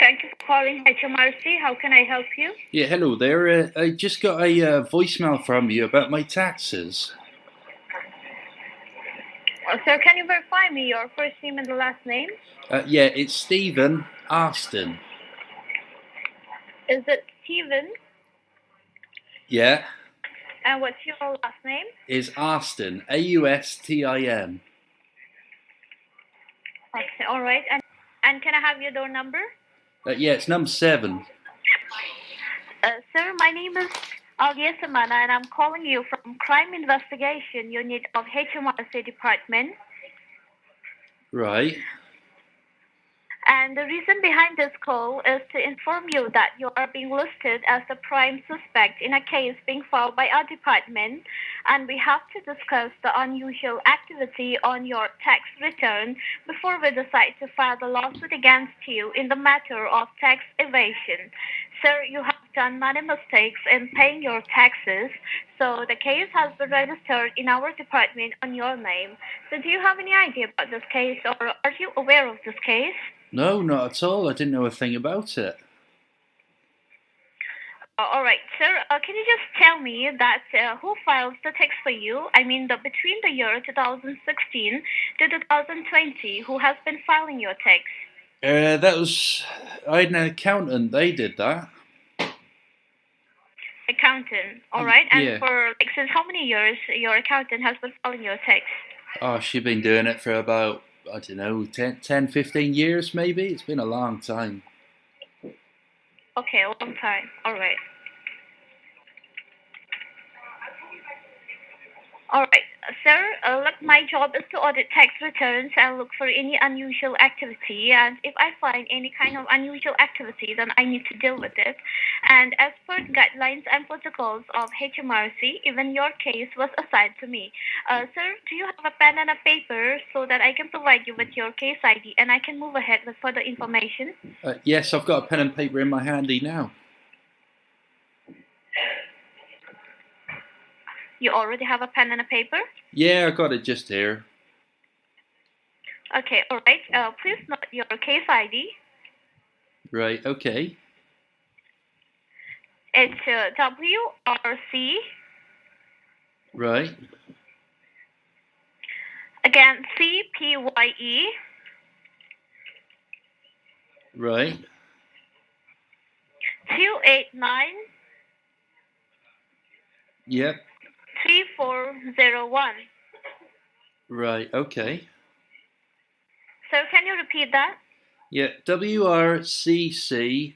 Thank you for calling HMRC. How can I help you? Yeah, hello there. I just got a voicemail from you about my taxes. Sir, can you verify me your first name and the last name? Yeah, it's Stephen Austin. Is it Steven? Yeah, And what's your last name? is Austin, Austin. Okay, all right. And can I have your door number? Yeah, it's number 7. Sir, my name is Allegation, and I'm calling you from Crime Investigation Unit of HMRC Department. Right. And the reason behind this call is to inform you that you are being listed as a prime suspect in a case being filed by our department, and we have to discuss the unusual activity on your tax return before we decide to file the lawsuit against you in the matter of tax evasion. Sir, you have done many mistakes in paying your taxes, so the case has been registered in our department on your name. So do you have any idea about this case, or are you aware of this case? No, not at all. I didn't know a thing about it. All right, sir. Can you just tell me that who files the tax for you? I mean, between the year 2016 to 2020, who has been filing your tax? That was. I had an accountant, they did that. Accountant. All right. And Yeah. for like, since how many years your accountant has been filing your tax? Oh, she's been doing it for about, I don't know, 10, 15 years maybe? It's been a long time. Okay, a long time. All right. All right, sir. Look, my job is to audit tax returns and look for any unusual activity. And if I find any kind of unusual activity, then I need to deal with it. And as per the guidelines and protocols of HMRC, even your case was assigned to me. Sir, do you have a pen and a paper so that I can provide you with your case ID and I can move ahead with further information? Yes, I've got a pen and paper in my handy now. You already have a pen and a paper? Yeah, I got it just here. Okay, all right. Please note your case ID. Right, okay. It's WRC. Right, Again, CPYE right. 289 Yep, 3401. right, okay. So can you repeat that? Yeah, WRCCPYE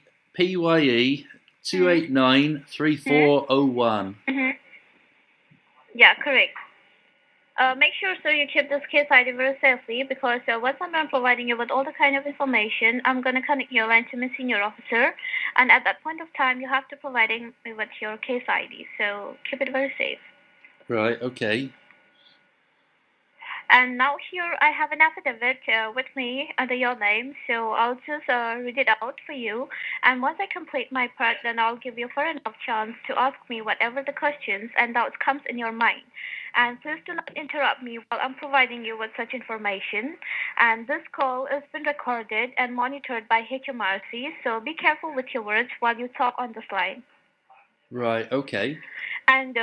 Mm-hmm. 2893401. Mm-hmm. Yeah, correct. Make sure, sir, you keep this case ID very safely because once I'm done providing you with all the kind of information, I'm going to connect your line to my senior officer. And at that point of time, you have to providing me with your case ID. So keep it very safe. Right, okay. And now here I have an affidavit with me under your name, so I'll just read it out for you. And once I complete my part, then I'll give you fair enough chance to ask me whatever the questions and doubts comes in your mind. And please do not interrupt me while I'm providing you with such information. And this call is being recorded and monitored by HMRC, so be careful with your words while you talk on this line. Right, okay. And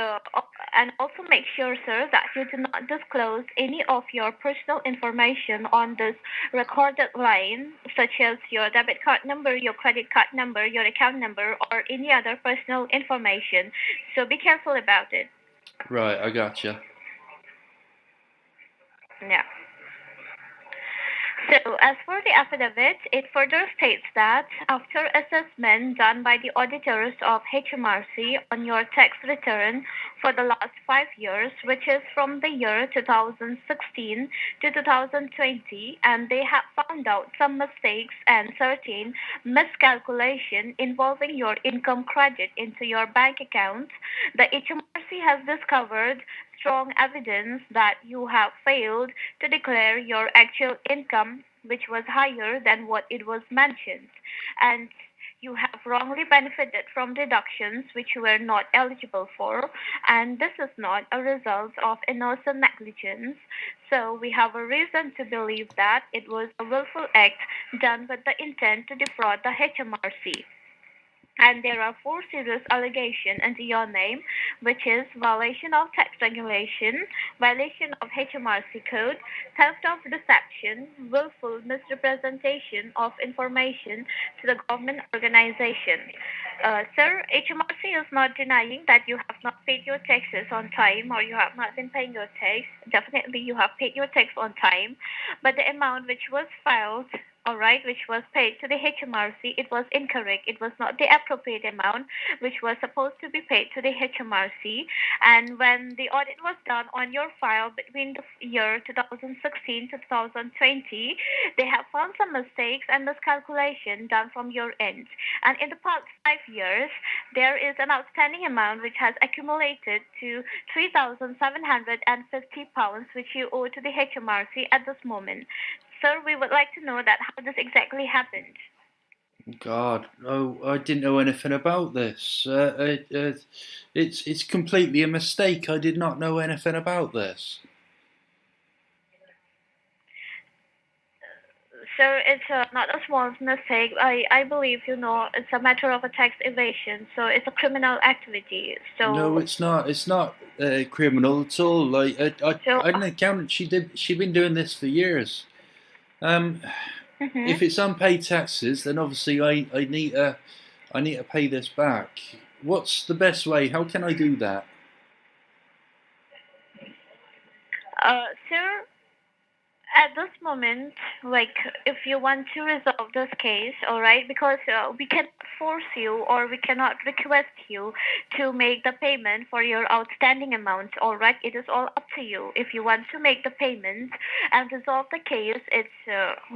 and also make sure, sir, that you do not disclose any of your personal information on this recorded line, such as your debit card number, your credit card number, your account number, or any other personal information. So be careful about it. Right, I gotcha. Yeah. So, as for the affidavit, it further states that after assessment done by the auditors of HMRC on your tax return for the last 5 years, which is from the year 2016 to 2020, and they have found out some mistakes and certain miscalculation involving your income credit into your bank account, the HMRC has discovered strong evidence that you have failed to declare your actual income, which was higher than what it was mentioned. And you have wrongly benefited from deductions which you were not eligible for, and this is not a result of innocent negligence. So we have a reason to believe that it was a willful act done with the intent to defraud the HMRC. And there are four serious allegations under your name, which is violation of tax regulation, violation of HMRC code, theft of deception, willful misrepresentation of information to the government organization. Sir, HMRC is not denying that you have not paid your taxes on time or you have not been paying your tax. Definitely, you have paid your tax on time, but the amount which was filed, all right, which was paid to the HMRC, it was incorrect. It was not the appropriate amount which was supposed to be paid to the HMRC. And when the audit was done on your file between the year 2016 to 2020, they have found some mistakes and miscalculation done from your end. And in the past 5 years, there is an outstanding amount which has accumulated to £3,750, which you owe to the HMRC at this moment. Sir, we would like to know that how this exactly happened. God, oh, I didn't know anything about this. It's completely a mistake. I did not know anything about this. Sir, it's not a small mistake. I believe, it's a matter of a tax evasion. So it's a criminal activity. No, So, it's not. It's not criminal at all. Like so, I had an accountant. She'd been doing this for years. Um, mhm. if it's unpaid taxes, then obviously I need to pay this back. What's the best way? How can I do that? Sir, at this moment, like if you want to resolve this case, all right, because we cannot force you or we cannot request you to make the payment for your outstanding amount, all right, it is all up to you. If you want to make the payment and resolve the case, it's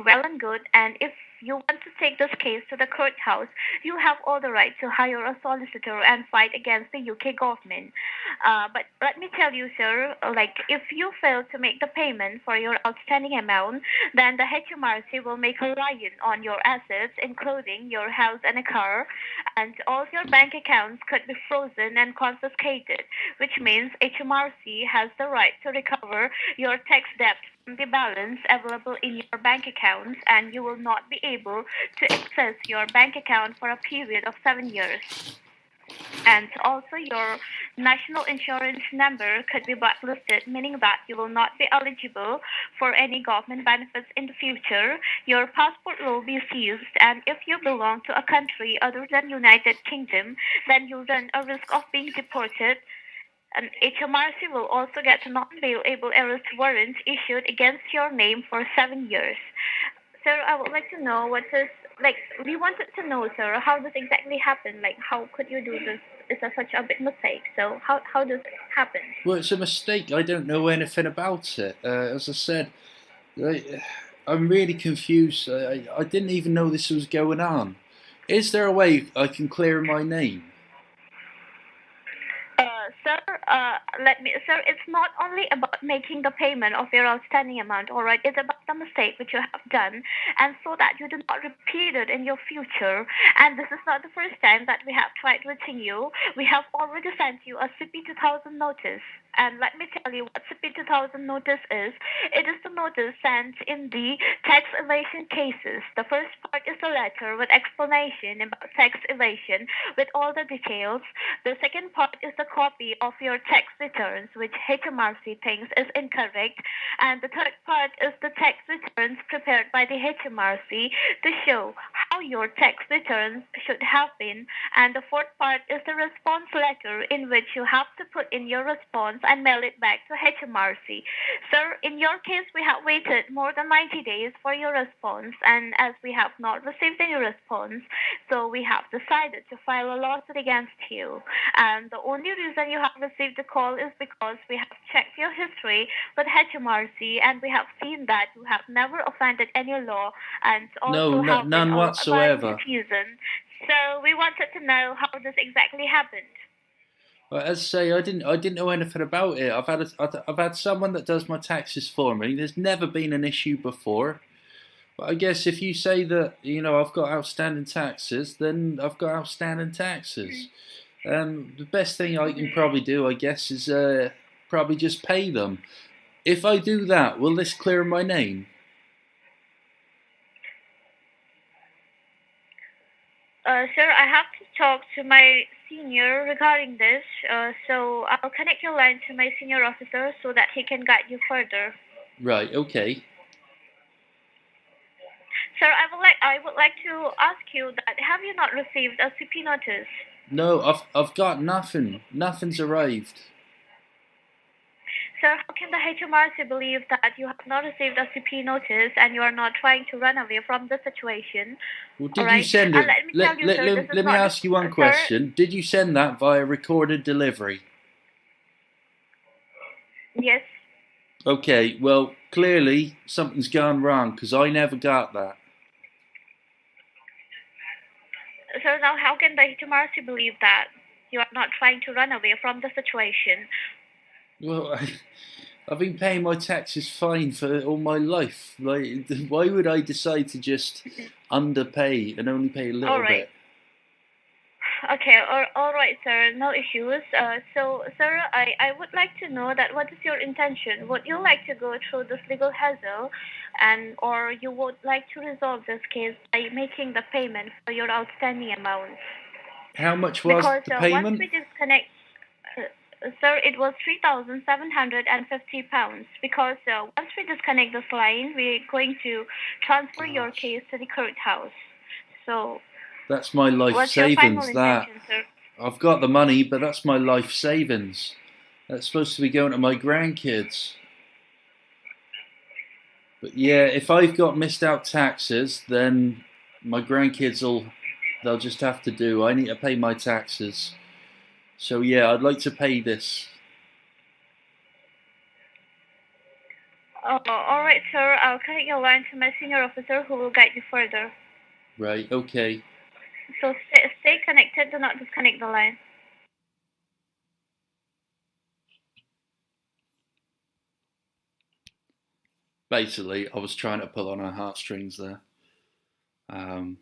well and good. And if you want to take this case to the courthouse, you have all the right to hire a solicitor and fight against the UK government. But let me tell you, sir, like if you fail to make the payment for your outstanding amount, then the HMRC will make a lion on your assets, including your house and a car, and all your bank accounts could be frozen and confiscated, which means HMRC has the right to recover your tax debt from the balance available in your bank accounts, and you will not be able to access your bank account for a period of 7 years. And also, your national insurance number could be blacklisted, meaning that you will not be eligible for any government benefits in the future. Your passport will be seized, and if you belong to a country other than United Kingdom, then you run a risk of being deported. And HMRC will also get a non-bailable arrest warrant issued against your name for 7 years. Sir, I would like to know what is like. We wanted to know, sir, how this exactly happened. Like, how could you do this? It's such a big mistake. So, how does it happen? Well, it's a mistake. I don't know anything about it. As I said, I'm really confused. I didn't even know this was going on. Is there a way I can clear my name? Sir, sir, it's not only about making the payment of your outstanding amount, all right? It's about the mistake which you have done, and so that you do not repeat it in your future. And this is not the first time that we have tried reaching you. We have already sent you a CP 2000 notice. And let me tell you what CP 2000 notice is. It is the notice sent in the tax evasion cases. The first part is a letter with explanation about tax evasion with all the details. The second part is a copy of your tax returns, which HMRC thinks is incorrect. And the third part is the tax returns prepared by the HMRC to show how your tax returns should have been. And the fourth part is the response letter in which you have to put in your response and mail it back to HMRC. Sir, in your case, we have waited more than 90 days for your response, and as we have not received any response, so we have decided to file a lawsuit against you. And the only reason you have received the call is because we have checked your history with HMRC and we have seen that you have never offended any law and No, also have been none a law-abiding whatsoever. citizen. So we wanted to know how this exactly happened. But as I say, I didn't know anything about it. I've had someone that does my taxes for me. There's never been an issue before. But I guess if you say that, I've got outstanding taxes, then I've got outstanding taxes. The best thing I can probably do, I guess, is probably just pay them. If I do that, will this clear my name? Sir, I have to talk to my senior regarding this. So I'll connect your line to my senior officer so that he can guide you further. Right, okay. Sir, I would like to ask you that have you not received a CP notice? No, I've got nothing. Nothing's arrived. Sir, how can the HMRC believe that you have not received a CP notice and you are not trying to run away from the situation? Well, All did you right. send And it? let me tell you, sir, this is Let me not the ask you one sir. question. Did you send that via recorded delivery? Yes. Okay, well, clearly something's gone wrong because I never got that. Sir, now how can the HMRC believe that you are not trying to run away from the situation? Well, I've been paying my taxes fine for all my life. Like, why would I decide to just underpay and only pay a All little right. bit? Okay, all right, sir. No issues. So, sir, I would like to know that what is your intention? Would you like to go through this legal hassle, and or you would like to resolve this case by making the payment for your outstanding amounts? How much was Because the once payment? we disconnect, sir, it was £3,750. Because once we disconnect this line, we're going to transfer your Gosh, case to the courthouse. So, that's my life what's your final savings. That intention, sir? I've got the money, but that's my life savings. That's supposed to be going to my grandkids. But yeah, if I've got missed out taxes, then my grandkids they'll just have to do. I need to pay my taxes. So yeah, I'd like to pay this. All right, sir. I'll connect your line to my senior officer who will guide you further. Right, okay. So stay connected. Do not disconnect the line. Basically, I was trying to pull on her heartstrings there. Um,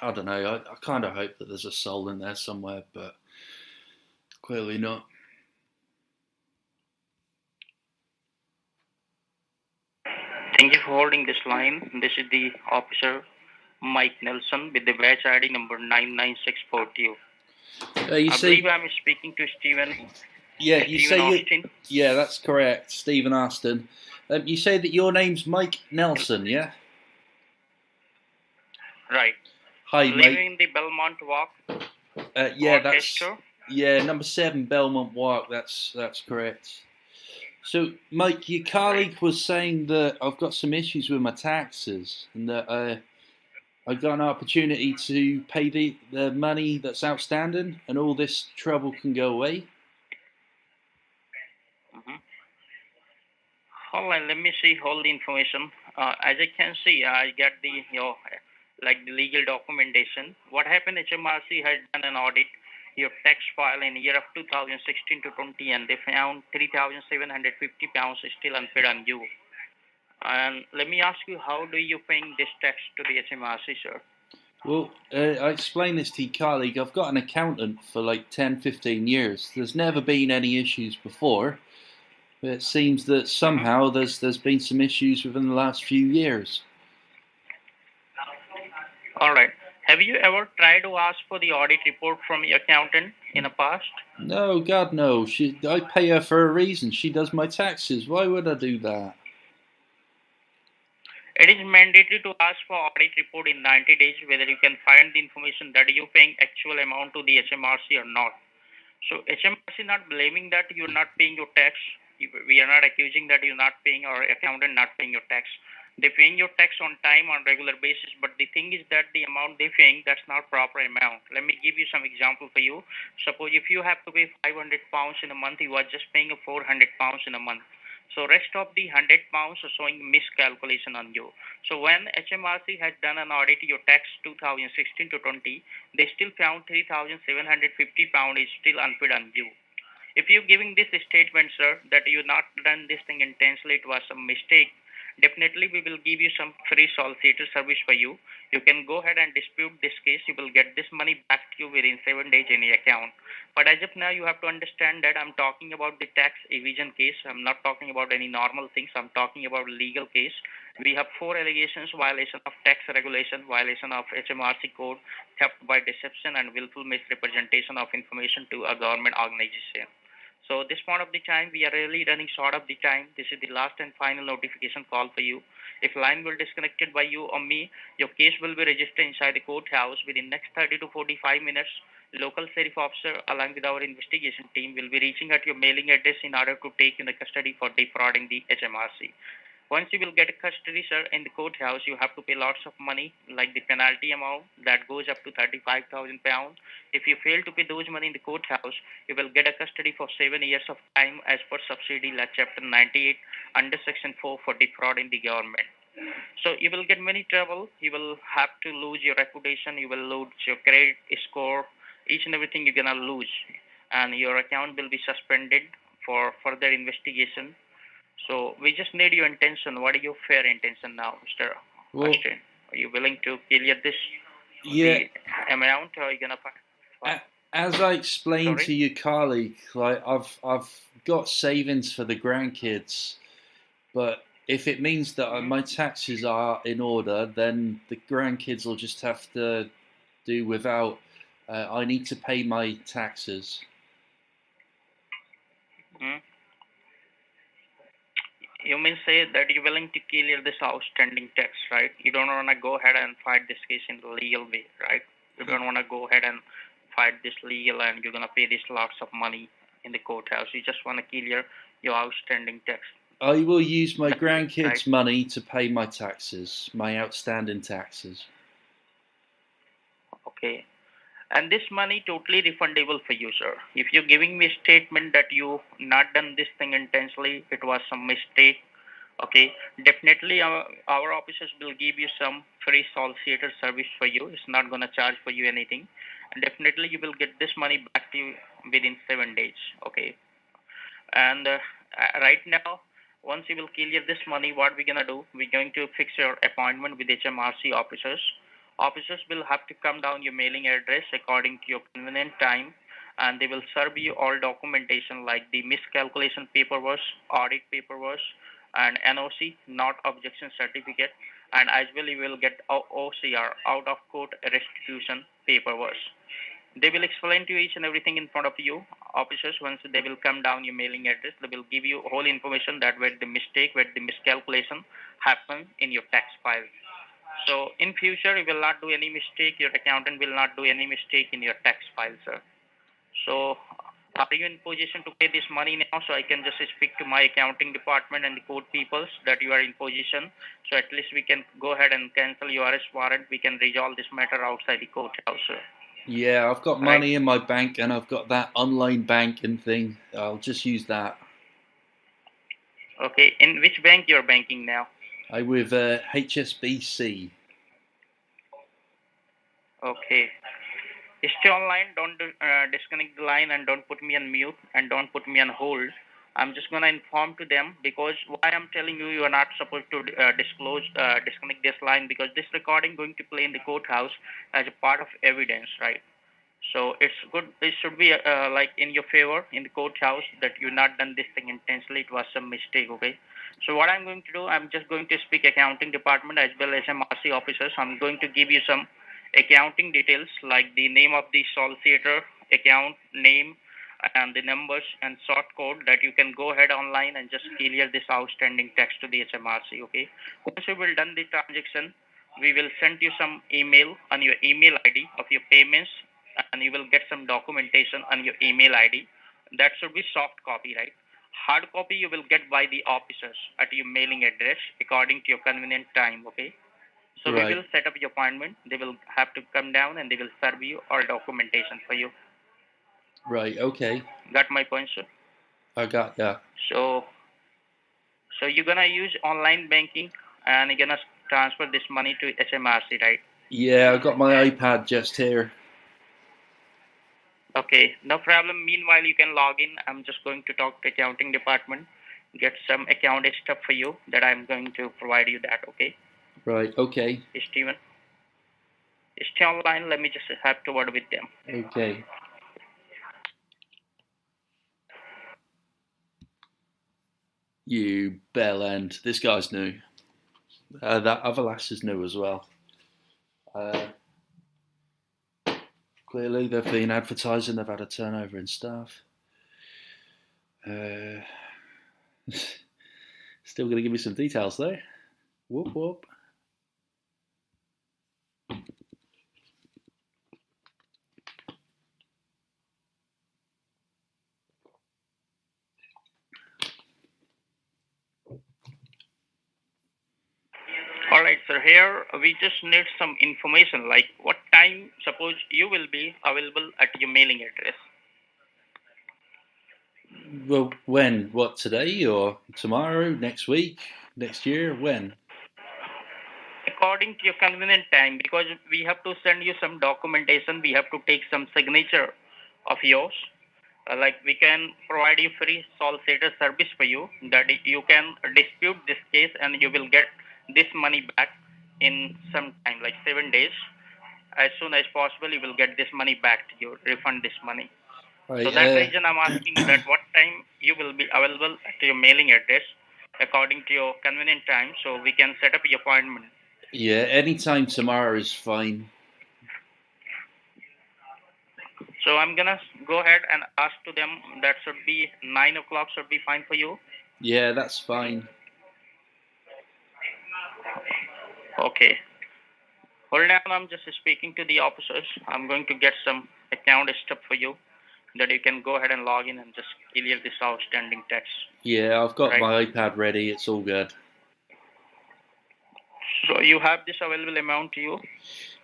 I don't know. I kind of hope that there's a soul in there somewhere, but clearly not. Thank you for holding this line. This is the officer Mike Nelson with the badge ID number 99642. You I say, believe I'm speaking to yeah, Stephen Austin. yeah, that's correct, Stephen Austin. You say that your name's Mike Nelson, yeah? Right. Hi, Mike. Living in the Belmont Walk, Yeah, that's Rochester. number 7 Belmont Walk. That's correct. So, Mike, your Right. colleague was saying that I've got some issues with my taxes and that I got an opportunity to pay the money that's outstanding and all this trouble can go away. Mm-hmm. Hold on, let me see all the information. As I can see, I get the like the legal documentation. What happened? HMRC had done an audit your tax file in year of 2016 to 20, and they found 3,750 pounds is still unpaid on you. And let me ask you, how do you paying this tax to the HMRC, sir? Well, I explained this to your colleague. I've got an accountant for like 10, 15 years. There's never been any issues before. But it seems that Mm-hmm. somehow there's been some issues within the last few years. All right. Have you ever tried to ask for the audit report from your accountant in the past? No, God, no. I pay her for a reason. She does my taxes. Why would I do that? It is mandatory to ask for audit report in 90 days whether you can find the information that you're paying actual amount to the HMRC or not. So HMRC not blaming that you're not paying your tax. We are not accusing that you're not paying or accountant not paying your tax. They're paying your tax on time on regular basis, but the thing is that the amount they're paying, that's not proper amount. Let me give you some example for you. Suppose if you have to pay 500 pounds in a month, you are just paying 400 pounds in a month. So rest of the 100 pounds are showing miscalculation on you. So when HMRC has done an audit your tax 2016 to 20, they still found 3,750 pound is still unpaid on you. If you're giving this statement, sir, that you not done this thing intentionally, it was a mistake, definitely we will give you some free solicitor service for you. You can go ahead and dispute this case. You will get this money back to you within 7 days in your account. But as of now, you have to understand that I'm talking about the tax evasion case. I'm not talking about any normal things. I'm talking about legal case. We have four allegations: violation of tax regulation, violation of HMRC code, theft by deception, and willful misrepresentation of information to a government organization. So this point of the time, we are really running short of the time. This is the last and final notification call for you. If line will disconnected by you or me, your case will be registered inside the courthouse within next 30 to 45 minutes. Local sheriff officer along with our investigation team will be reaching at your mailing address in order to take in the custody for defrauding the HMRC. Once you will get a custody, sir, in the courthouse, you have to pay lots of money, like the penalty amount that goes up to £35,000. If you fail to pay those money in the courthouse, you will get a custody for 7 years of time as per subsidy like Chapter 98 under Section 4 for defrauding the government. So you will get many trouble. You will have to lose your reputation. You will lose your credit score. Each and everything you're gonna lose, and your account will be suspended for further investigation. So we just need your intention. What is your fair intention now, Mr. Well, Austin? Are you willing to clear this yeah. the amount, or are you gonna find? As I explained Sorry. to your colleague, like I've got savings for the grandkids, but if it means that my taxes are in order, then the grandkids will just have to do without. I need to pay my taxes. Hmm? You mean say that you're willing to clear this outstanding tax, right? You don't want to go ahead and fight this case in the legal way, right? You don't want to go ahead and fight this legal and you're going to pay this lots of money in the courthouse. You just want to clear your outstanding tax. I will use my That's it, right? grandkids' money to pay my taxes, my outstanding taxes. Okay. And this money totally refundable for you, sir. If you're giving me a statement that you not done this thing intentionally, it was some mistake. Okay, definitely our officers will give you some free solicitor service for you. It's not gonna charge for you anything, and definitely you will get this money back to you within 7 days. Okay, and right now, once you will clear this money, what we're gonna do? We're going to fix your appointment with HMRC officers. Officers will have to come down your mailing address according to your convenient time, and they will serve you all documentation like the miscalculation paperwork, audit paperwork, and NOC, not objection certificate, and as well you will get OCR, out of court restitution paperwork. They will explain to you each and everything in front of you. Officers, once they will come down your mailing address, they will give you whole information that where the mistake, where the miscalculation happened in your tax file. So in future, you will not do any mistake. Your accountant will not do any mistake in your tax file, sir. So are you in position to pay this money now? So I can just speak to my accounting department and the court peoples that you are in position. So at least we can go ahead and cancel your arrest warrant. We can resolve this matter outside the courthouse, sir. Yeah, I've got Right? money in my bank and I've got that online banking thing. I'll just use that. Okay. In which bank you're banking now? I with HSBC. Okay. Stay online. Don't disconnect the line and don't put me on mute and don't put me on hold. I'm just gonna inform to them because why I'm telling you you are not supposed to disconnect this line because this recording going to play in the courthouse as a part of evidence, right? So it's good. It should be like in your favor in the courthouse that you not done this thing intentionally. It was some mistake. Okay. So what I'm going to do, I'm just going to speak accounting department as well as MRC officers. I'm going to give you some accounting details like the name of the solicitor, account name, and the numbers and sort code that you can go ahead online and just clear this outstanding tax to the HMRC. Okay. Once you will done the transaction, we will send you some email on your email ID of your payments and you will get some documentation on your email ID. That should be soft copy, right? Hard copy you will get by the officers at your mailing address according to your convenient time, okay? So we Right. will set up your appointment. They will have to come down and they will serve you all documentation for you. Right. Okay. Got my point, sir? I got that. So, so you're gonna use online banking and you're gonna transfer this money to HMRC, right? Yeah, I got my iPad just here. Okay, no problem. Meanwhile, you can log in. I'm just going to talk to accounting department. get some account stuff for you that I'm going to provide you that. Okay. Right. Okay. Steven, stay online. Let me just have to word with them. Okay. You bell end. This guy's new. That other lass is new as well. Clearly, they've been advertising. They've had a turnover in staff. Still going to give me some details though. Whoop whoop. All right, sir. Here we just need some information like what time, suppose you will be available at your mailing address. Well, when? What, today or tomorrow? Next week? Next year? When? According to your convenient time, because we have to send you some documentation, we have to take some signature of yours. Like we can provide you free solicitor service for you that you can dispute this case and you will get this money back in some time, like 7 days. As soon as possible, you will get this money back to you, refund this money. Right. So that reason I'm asking that what time you will be available at your mailing address according to your convenient time, so we can set up your appointment. Yeah, anytime tomorrow is fine. So I'm gonna go ahead and ask to them that should be 9 o'clock should be fine for you. Yeah, that's fine. Okay. Hold on, I'm just speaking to the officers. I'm going to get some account stuff for you that you can go ahead and log in and just clear this outstanding tax. Yeah, I've got Right. my iPad ready. It's all good. So you have this available amount to you?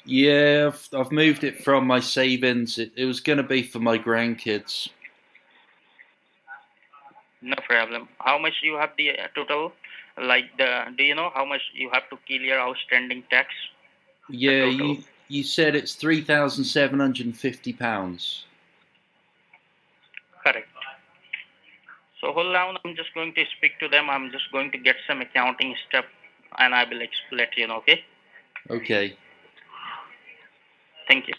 Yeah, I've moved it from my savings. It was going to be for my grandkids. No problem. How much you have the total? Like do you know how much you have to clear outstanding tax? Yeah, The total. you said it's £3,750. Correct. So hold on, I'm just going to speak to them. I'm just going to get some accounting stuff, and I will let you know. Okay. Okay. Thank you.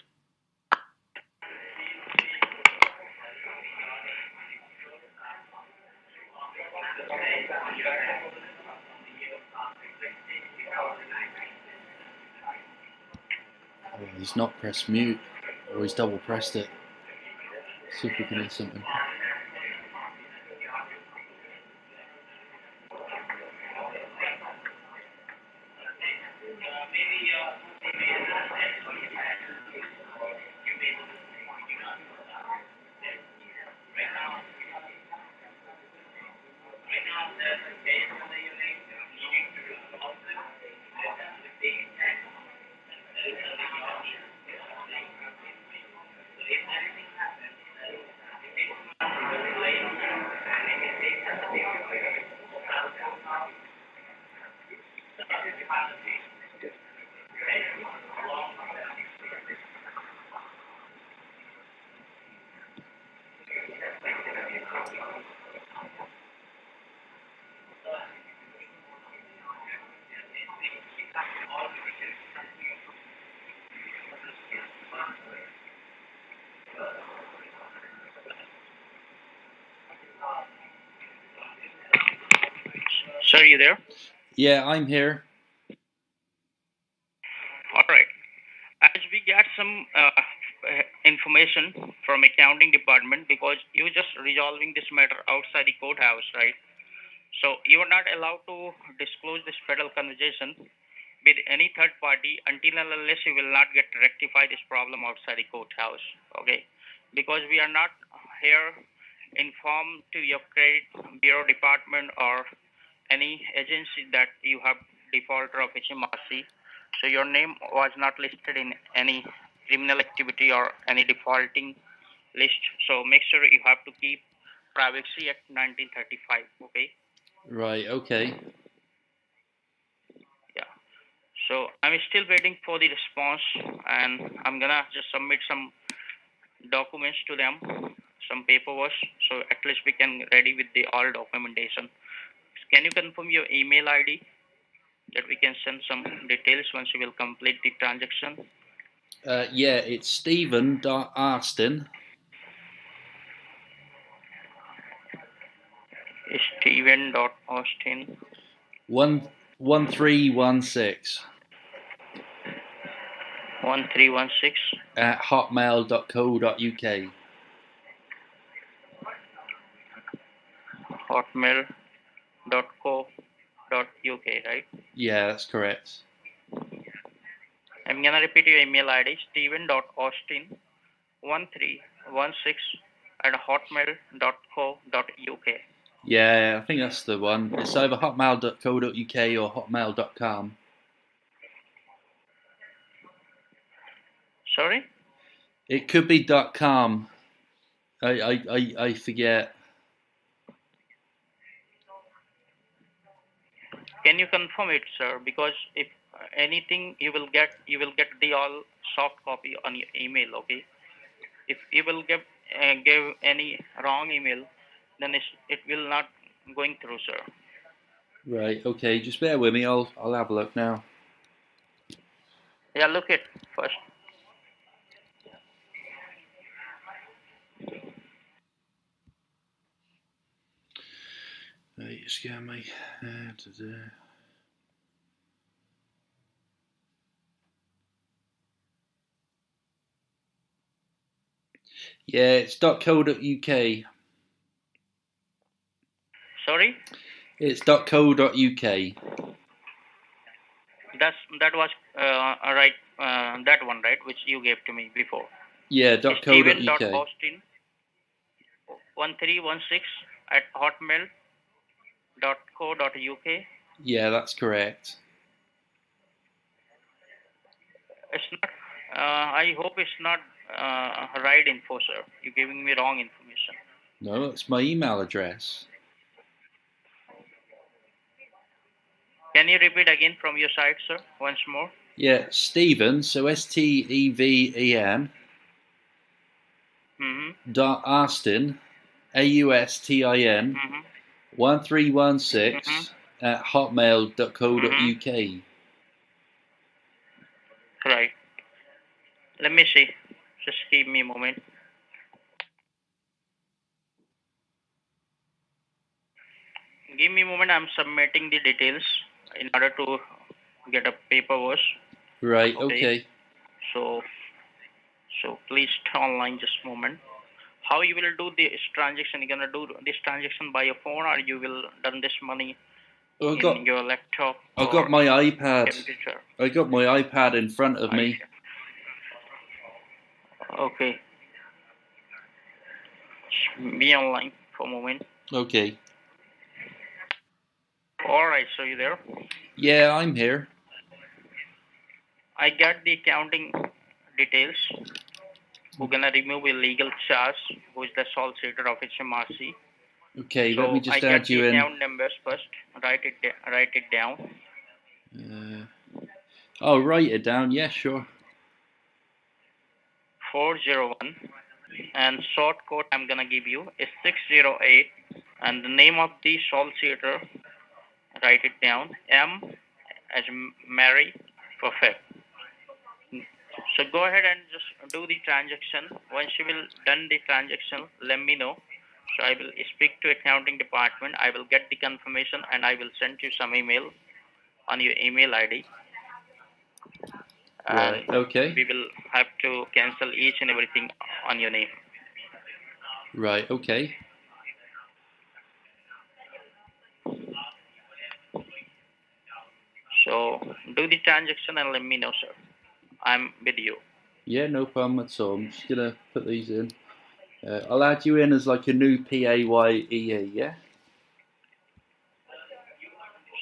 Oh, he's not pressed mute, or he's double pressed it. See if we can hear something. Sir, you there? Yeah, I'm here. All right. As we get some information from accounting department, because you just resolving this matter outside the courthouse, right? So you are not allowed to disclose this federal conversation with any third party until and unless you will not get rectify this problem outside the courthouse. Okay, because we are not here informed to your credit bureau department or any agency that you have defaulter of HMRC. So your name was not listed in any criminal activity or any defaulting list. So make sure you have to keep Privacy Act 1935. Okay. Right, okay. Yeah. So I'm still waiting for the response, and I'm gonna just submit some documents to them, some paperwork, so at least we can ready with the all documentation. Can you confirm your email ID that we can send some details once you will complete the transaction? Yeah, it's Stephen.Arston. Steven.Austin 1316 1316 at hotmail.co.uk. hotmail.co.uk, right? Yeah, that's correct. I'm gonna repeat your email ID, Steven.Austin1316 at hotmail.co.uk. Yeah, I think that's the one. It's either hotmail.co.uk or hotmail.com. Sorry? It could be .com. I forget. Can you confirm it, sir? Because if anything, you will get the all soft copy on your email. Okay. If you will give any wrong email, then it will not going through, sir. Right, okay, just bear with me. I'll have a look now. Yeah, look it first. You scare me. Yeah, it's .co.uk. Sorry, It's .co.uk. that was right. That one, right, which you gave to me before. Yeah, .co.uk. Steven.Austin1316 at hotmail.co.uk. Yeah, that's correct. It's not. I hope it's not right info, sir. You're giving me wrong information. No, it's my email address. Can you repeat again from your side, sir, once more? Yeah, Stephen, so Steven, Mm-hmm. .Arston, AUSTIN, Mm-hmm. 1316 Mm-hmm. at hotmail.co.uk. Mm-hmm. Right. Let me see. Just give me a moment. Give me a moment. I'm submitting the details in order to get a paperwork. Right, Okay. okay. So please stay online just a moment. How you will do this transaction? You gonna do this transaction by your phone, or you will done this money in your laptop I got or my iPad. computer? I got my iPad in front of me. Okay. Be online for a moment. Okay. All right. So you there? Yeah, I'm here. I got the accounting details. We're gonna remove illegal charge, who is the solicitor of HMRC. Okay, let me So I just get add the you in. account numbers first. Write it down. Oh, write it down. Yeah, sure. 401, and short code I'm gonna give you is 608, and the name of the solicitor, write it down. M as Mary. Perfect. So go ahead and just do the transaction. Once you will done the transaction, let me know. So I will speak to accounting department. I will get the confirmation and I will send you some email on your email ID. Right, And okay. we will have to cancel each and everything on your name. Right, okay. So do the transaction and let me know, sir. I'm with you. Yeah, no problem at all. I'm just gonna put these in. I'll add you in as like a new PAYEE, yeah?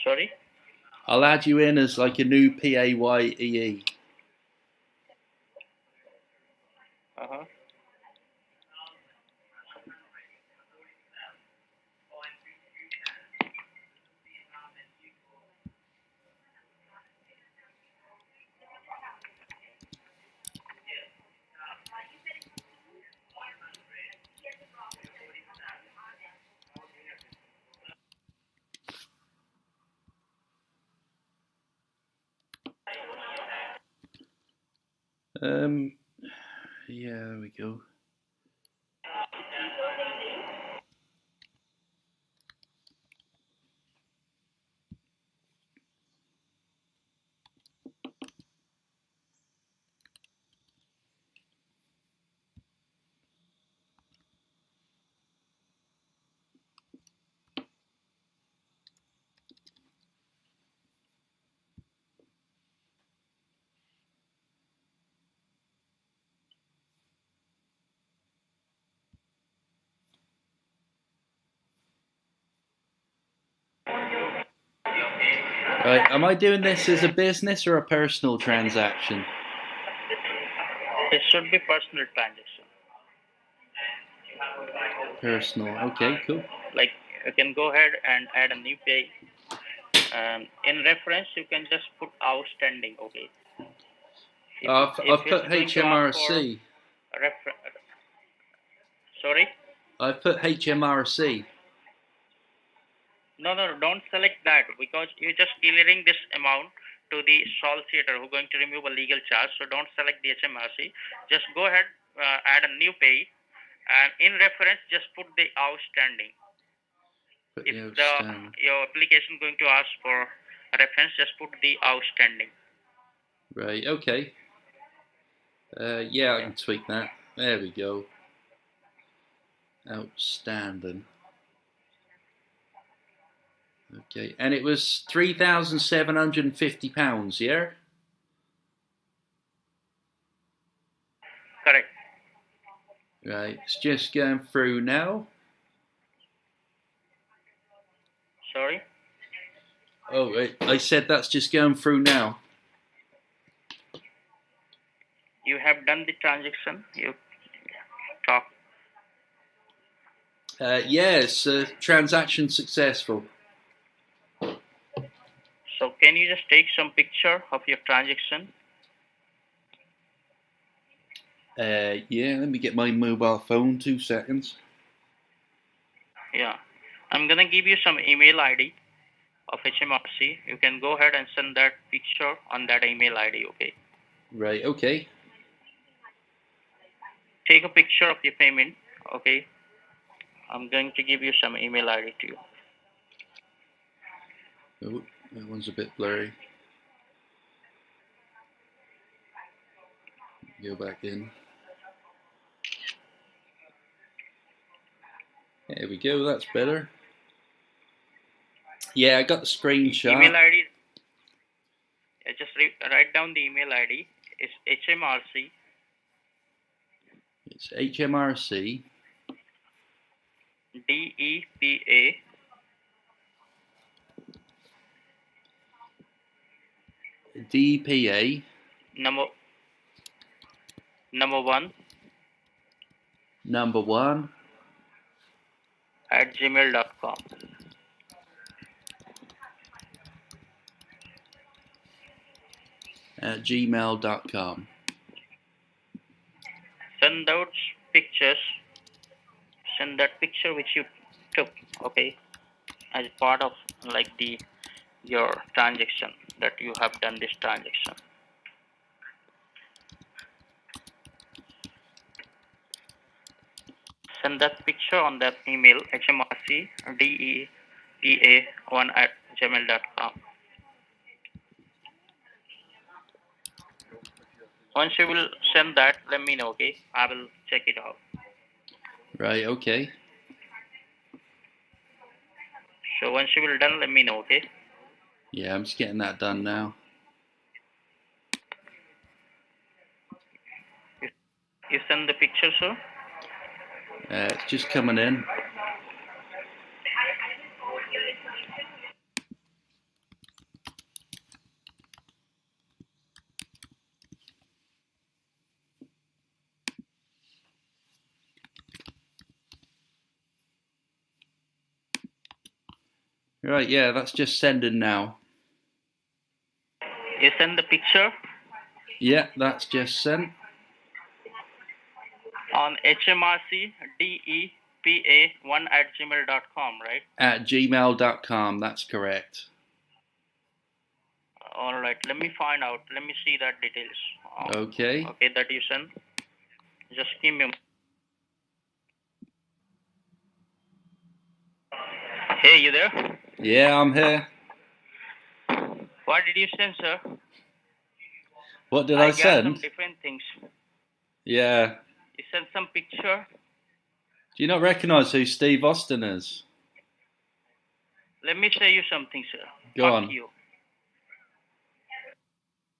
Sorry? I'll add you in as like a new PAYEE. Uh-huh. Yeah, there we go. Right, am I doing this as a business or a personal transaction? It should be personal transaction. Personal. Okay, cool. Like you can go ahead and add a new page. In reference, you can just put outstanding. Okay. I've If put it's going to ask for HMRC. sorry. I've put HMRC. No, don't select that because you're just clearing this amount to the solicitor who's going to remove a legal charge. So don't select the HMRC. Just go ahead, add a new pay, and in reference, just put the outstanding. Put If the outstanding. your application going to ask for a reference, just put the outstanding. Right. Okay. Yeah, I can tweak that. There we go. Outstanding. Okay, and it was £3,750. Yeah. Correct. Right. It's just going through now. Sorry. Oh, right. I said that's just going through now. You have done the transaction. You talk. Yes, transaction successful. So can you just take some picture of your transaction? Yeah, let me get my mobile phone. 2 seconds. Yeah. I'm gonna give you some email ID of HMRC. You can go ahead and send that picture on that email ID. Okay. Right. Okay. Take a picture of your payment. Okay. I'm going to give you some email ID to you. Oh, that one's a bit blurry. Go back in. There we go. That's better. Yeah, I got the screenshot. Email ID. Just write down the email ID. It's HMRC. It's HMRC. DEPA. DPA. Number one Number 1 at gmail.com. at gmail.com. Send those pictures. Send that picture which you took. Okay, as part of like your transaction that you have done this transaction. Send that picture on that email hmrcdepa1 at gmail.com. Once you will send that, let me know. Okay, I will check it out. Right. Okay. So once you will done, let me know. Okay. Yeah, I'm just getting that done now. You send the picture, sir. It's just coming in. Right, yeah, that's just sending now. You send the picture Yeah, that's just sent. on hmrcdepa1 at gmail.com, right? At gmail.com, that's correct. All right, let me find out. Let me see that details. Okay. Okay, that you sent. Just give me. Hey, you there? Yeah, I'm here. What did you send, sir? What did I got some send? different things. Yeah. You sent some picture. Do you not recognise who Steve Austin is? Let me say you something, sir. Go Fuck on. you.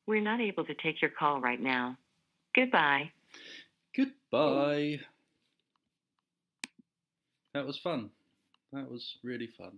We're not able to take your call right now. Goodbye. Goodbye. That was fun. That was really fun.